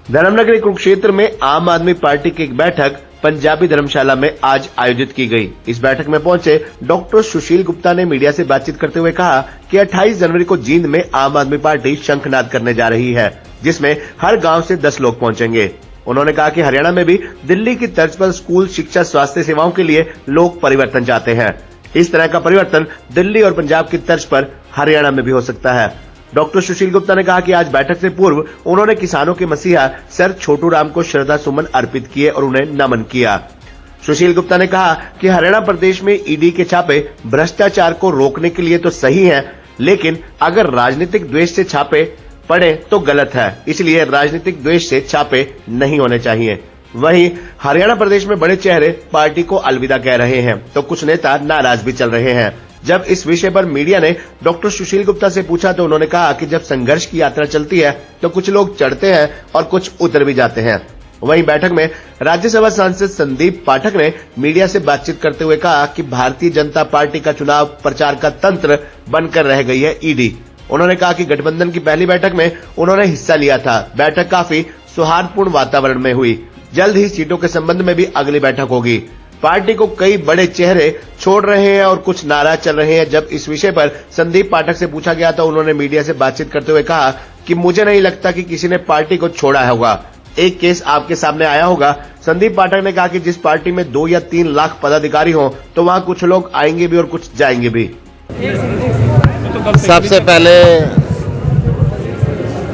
धर्मनगरी कुरुक्षेत्र में आम आदमी पार्टी की एक बैठक पंजाबी धर्मशाला में आज आयोजित की गई। इस बैठक में पहुंचे डॉक्टर सुशील गुप्ता ने मीडिया से बातचीत करते हुए कहा कि 28 जनवरी को जींद में आम आदमी पार्टी शंखनाद करने जा रही है, जिसमें हर गांव से 10 लोग पहुंचेंगे। उन्होंने कहा कि हरियाणा में भी दिल्ली की तर्ज पर स्कूल, शिक्षा, स्वास्थ्य सेवाओं के लिए लोग परिवर्तन चाहते हैं। इस तरह का परिवर्तन दिल्ली और पंजाब की तर्ज पर हरियाणा में भी हो सकता है। डॉक्टर सुशील गुप्ता ने कहा कि आज बैठक से पूर्व उन्होंने किसानों के मसीहा सर छोटू राम को श्रद्धा सुमन अर्पित किए और उन्हें नमन किया। सुशील गुप्ता ने कहा कि हरियाणा प्रदेश में ईडी के छापे भ्रष्टाचार को रोकने के लिए तो सही हैं, लेकिन अगर राजनीतिक द्वेष से छापे पड़े तो गलत है, इसलिए राजनीतिक द्वेष से छापे नहीं होने चाहिए। वहीं हरियाणा प्रदेश में बड़े चेहरे पार्टी को अलविदा कह रहे हैं तो कुछ नेता नाराज भी चल रहे हैं। जब इस विषय पर मीडिया ने डॉक्टर सुशील गुप्ता से पूछा तो उन्होंने कहा कि जब संघर्ष की यात्रा चलती है तो कुछ लोग चढ़ते हैं और कुछ उतर भी जाते हैं। वहीं बैठक में राज्यसभा सांसद संदीप पाठक ने मीडिया से बातचीत करते हुए कहा कि भारतीय जनता पार्टी का चुनाव प्रचार का तंत्र बनकर रह गई है ईडी। उन्होंने कहा कि गठबंधन की पहली बैठक में उन्होंने हिस्सा लिया था। बैठक काफी सौहार्दपूर्ण वातावरण में हुई। जल्द ही सीटों के संबंध में भी अगली बैठक होगी। पार्टी को कई बड़े चेहरे छोड़ रहे हैं और कुछ नाराज चल रहे हैं। जब इस विषय पर संदीप पाठक से पूछा गया तो उन्होंने मीडिया से बातचीत करते हुए कहा कि मुझे नहीं लगता कि किसी ने पार्टी को छोड़ा होगा। एक केस आपके सामने आया होगा। संदीप पाठक ने कहा कि जिस पार्टी में 2 या 3 लाख पदाधिकारी हों तो वहां कुछ लोग आएंगे भी और कुछ जाएंगे भी। सबसे पहले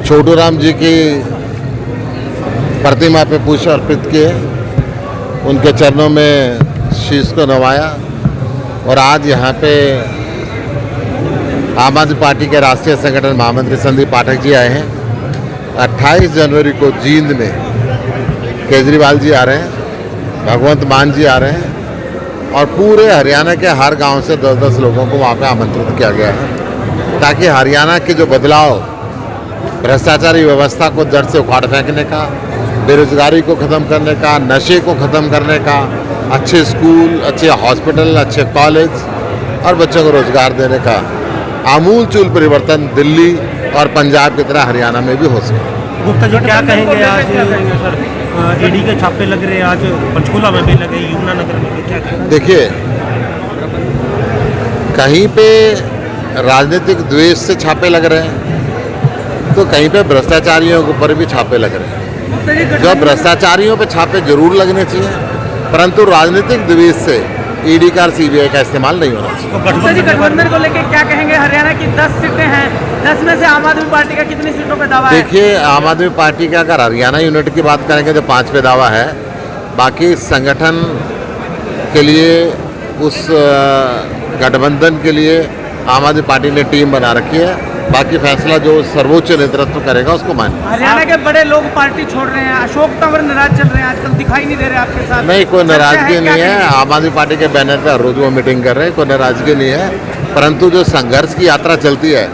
छोटू राम जी की प्रतिमा पे पुष्प अर्पित किए, उनके चरणों में शीश को नवाया और आज यहाँ पे आम आदमी पार्टी के राष्ट्रीय संगठन महामंत्री संदीप पाठक जी आए हैं। 28 जनवरी को जींद में केजरीवाल जी आ रहे हैं, भगवंत मान जी आ रहे हैं और पूरे हरियाणा के हर गांव से 10-10 लोगों को वहाँ पे आमंत्रित किया गया है ताकि हरियाणा के जो बदलाव, भ्रष्टाचारी व्यवस्था को जड़ से उखाड़ फेंकने का, बेरोजगारी को ख़त्म करने का, नशे को ख़त्म करने का, अच्छे स्कूल, अच्छे हॉस्पिटल, अच्छे कॉलेज और बच्चों को रोजगार देने का आमूल चूल परिवर्तन दिल्ली और पंजाब की तरह हरियाणा में भी हो सके। गुप्ता जी क्या कहेंगे? आज ईडी के छापे लग रहे हैं, आज पंचकूला में भी लगे, यमुनानगर में भी, क्या कहेंगे? देखिए, कहीं पे राजनीतिक द्वेष से छापे लग रहे हैं तो कहीं पे भ्रष्टाचारियों के ऊपर भी छापे लग रहे हैं। जो भ्रष्टाचारियों पे छापे जरूर लगने चाहिए, परंतु राजनीतिक द्वेष से ईडी का और सीबीआई का इस्तेमाल नहीं होना चाहिए। गठबंधन को लेकर क्या कहेंगे? हरियाणा की 10 सीटें हैं, 10 में से आम आदमी पार्टी का कितनी सीटों पे दावा है? देखिए, आम आदमी पार्टी का अगर हरियाणा यूनिट की बात करेंगे तो 5 पे दावा है। बाकी संगठन के लिए, उस गठबंधन के लिए आम आदमी पार्टी ने टीम बना रखी है। बाकी फैसला जो सर्वोच्च नेतृत्व करेगा उसको माने। हरियाणा के बड़े लोग पार्टी छोड़ रहे हैं, अशोक तंवर नाराज चल रहे हैं, आजकल दिखाई नहीं दे रहे आपके साथ। नहीं, कोई नाराजगी नहीं है। आम आदमी पार्टी के बैनर पर रोज वो मीटिंग कर रहे हैं, कोई नाराजगी नहीं है। परंतु जो संघर्ष की यात्रा चलती है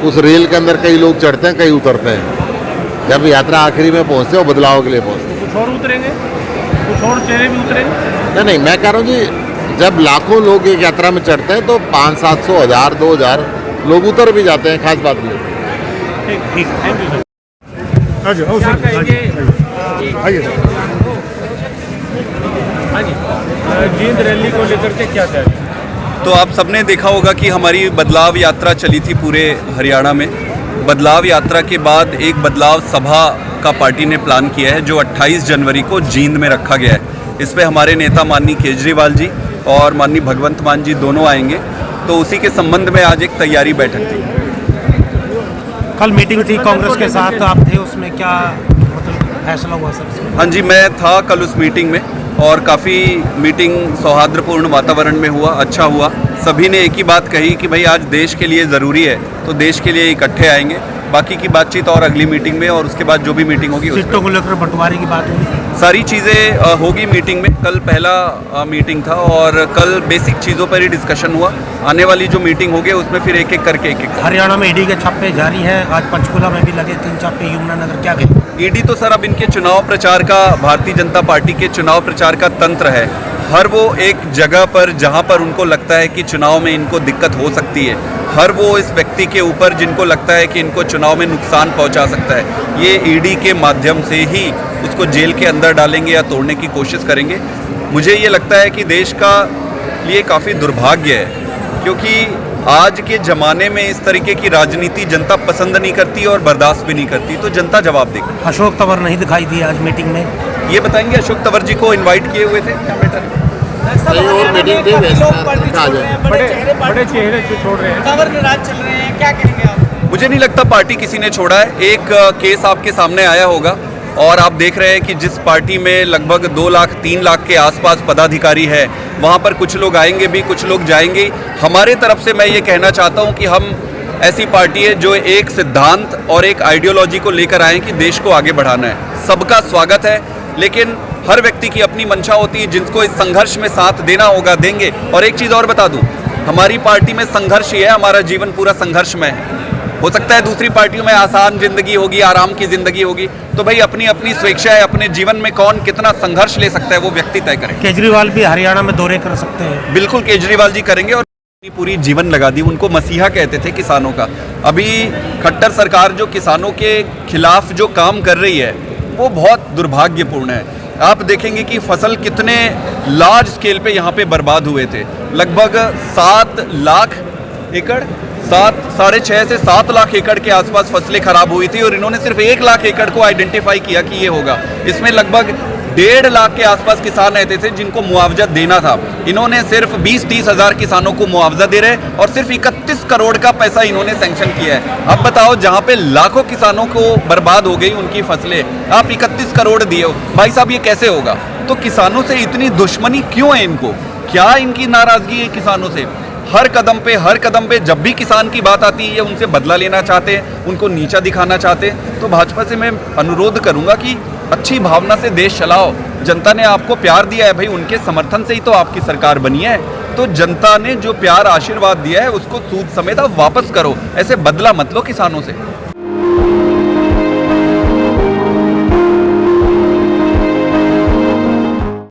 उस रेल के अंदर कई लोग चढ़ते हैं, कई उतरते हैं। जब यात्रा आखिरी में पहुँचते हैं वो बदलाव के लिए पहुँचते हैं। कुछ और उतरेंगे, कुछ और चेहरे भी उतरेंगे? नहीं, मैं कह रहा हूँ जी, जब लाखों लोग एक यात्रा में चढ़ते हैं तो 500-700, 1000, 2000 लोग उतर भी जाते हैं, खास बात नहीं। ठीक, thank you sir. Jind rally को लेकर के क्या कह रहे हैं? तो आप सबने देखा होगा कि हमारी बदलाव यात्रा चली थी पूरे हरियाणा में। बदलाव यात्रा के बाद एक बदलाव सभा का पार्टी ने प्लान किया है जो 28 जनवरी को जींद में रखा गया है। इस पे हमारे नेता माननीय केजरीवाल जी और माननीय भगवंत मान जी दोनों आएंगे, तो उसी के संबंध में आज एक तैयारी बैठक थी। कल मीटिंग थी कांग्रेस के साथ, आप थे उसमें, क्या मतलब फैसला हुआ सर? हाँ जी, मैं था कल उस मीटिंग में और काफ़ी मीटिंग सौहार्दपूर्ण वातावरण में हुआ, अच्छा हुआ। सभी ने एक ही बात कही कि भाई आज देश के लिए ज़रूरी है तो देश के लिए इकट्ठे आएंगे। बाकी की बातचीत और अगली मीटिंग में और उसके बाद जो भी मीटिंग होगी सीटों को लेकर बंटवारे की बात होगी, सारी चीज़ें होगी मीटिंग में। कल पहला मीटिंग था और कल बेसिक चीज़ों पर ही डिस्कशन हुआ। आने वाली जो मीटिंग होगी उसमें फिर एक एक करके हरियाणा में ईडी के छापे जारी हैं, आज पंचकूला में भी लगे 3 छापे, यमुनानगर, क्या कहें? ईडी तो सर अब इनके चुनाव प्रचार का, भारतीय जनता पार्टी के चुनाव प्रचार का तंत्र है। हर वो एक जगह पर जहां पर उनको लगता है कि चुनाव में इनको दिक्कत हो सकती है, हर वो इस व्यक्ति के ऊपर जिनको लगता है कि इनको चुनाव में नुकसान पहुंचा सकता है, ये ईडी के माध्यम से ही उसको जेल के अंदर डालेंगे या तोड़ने की कोशिश करेंगे। मुझे ये लगता है कि देश का लिए काफ़ी दुर्भाग्य है, क्योंकि आज के ज़माने में इस तरीके की राजनीति जनता पसंद नहीं करती और बर्दाश्त भी नहीं करती, तो जनता जवाब देगी। अशोक तंवर नहीं दिखाई दिए आज मीटिंग में। ये बताएंगे अशोक तंवर जी को इनवाइट किए हुए थे क्या मैटर? और मीटिंग थी, बड़े चेहरे छोड़ रहे हैं, तंवर नाराज चल रहे हैं, क्या कहेंगे आप? मुझे नहीं लगता पार्टी किसी ने छोड़ा है। एक केस आपके सामने आया होगा और आप देख रहे हैं कि जिस पार्टी में लगभग 2 लाख 3 लाख के आसपास पदाधिकारी है, वहाँ पर कुछ लोग आएंगे भी, कुछ लोग जाएंगे। हमारे तरफ से मैं ये कहना चाहता हूँ कि हम ऐसी पार्टी है जो एक सिद्धांत और एक आइडियोलॉजी को लेकर आए कि देश को आगे बढ़ाना है। सबका स्वागत है, लेकिन हर व्यक्ति की अपनी मंशा होती है, जिनको इस संघर्ष में साथ देना होगा देंगे। और एक चीज़ और बता दूं, हमारी पार्टी में संघर्ष ही है, हमारा जीवन पूरा संघर्ष में है। हो सकता है दूसरी पार्टियों में आसान जिंदगी होगी, आराम की जिंदगी होगी, तो भाई अपनी अपनी स्वेच्छा है। अपने जीवन में कौन कितना संघर्ष ले सकता है वो व्यक्ति तय करे। केजरीवाल भी हरियाणा में दौरे कर सकते हैं। बिल्कुल केजरीवाल जी करेंगे और पूरी जीवन लगा दी। उनको मसीहा कहते थे किसानों का। अभी खट्टर सरकार जो किसानों के खिलाफ जो काम कर रही है वो बहुत दुर्भाग्यपूर्ण है। आप देखेंगे कि फसल कितने लार्ज स्केल पे यहाँ पे बर्बाद हुए थे। लगभग 7 लाख एकड़, 6.5 से 7 लाख एकड़ के आसपास फसलें खराब हुई थी और इन्होंने सिर्फ 1 लाख एकड़ को आइडेंटिफाई किया कि ये होगा। इसमें लगभग 1.5 लाख के आसपास किसान रहते थे जिनको मुआवजा देना था। इन्होंने सिर्फ 20-30 हज़ार किसानों को मुआवजा दे रहे और सिर्फ 31 करोड़ का पैसा इन्होंने सैंक्शन किया है। अब बताओ, जहां पे लाखों किसानों को बर्बाद हो गई उनकी फसलें, आप 31 करोड़ दिए हो। भाई साहब ये कैसे होगा? तो किसानों से इतनी दुश्मनी क्यों है इनको? क्या इनकी नाराजगी है किसानों से? हर कदम पे जब भी किसान की बात आती है उनसे बदला लेना चाहते हैं, उनको नीचा दिखाना चाहते हैं। तो भाजपा से मैं अनुरोध करूंगा कि अच्छी भावना से देश चलाओ। जनता ने आपको प्यार दिया है भाई, उनके समर्थन से ही तो आपकी सरकार बनी है। तो जनता ने जो प्यार आशीर्वाद दिया है उसको सूद समेत आप वापस करो, ऐसे बदला मत लो किसानों से।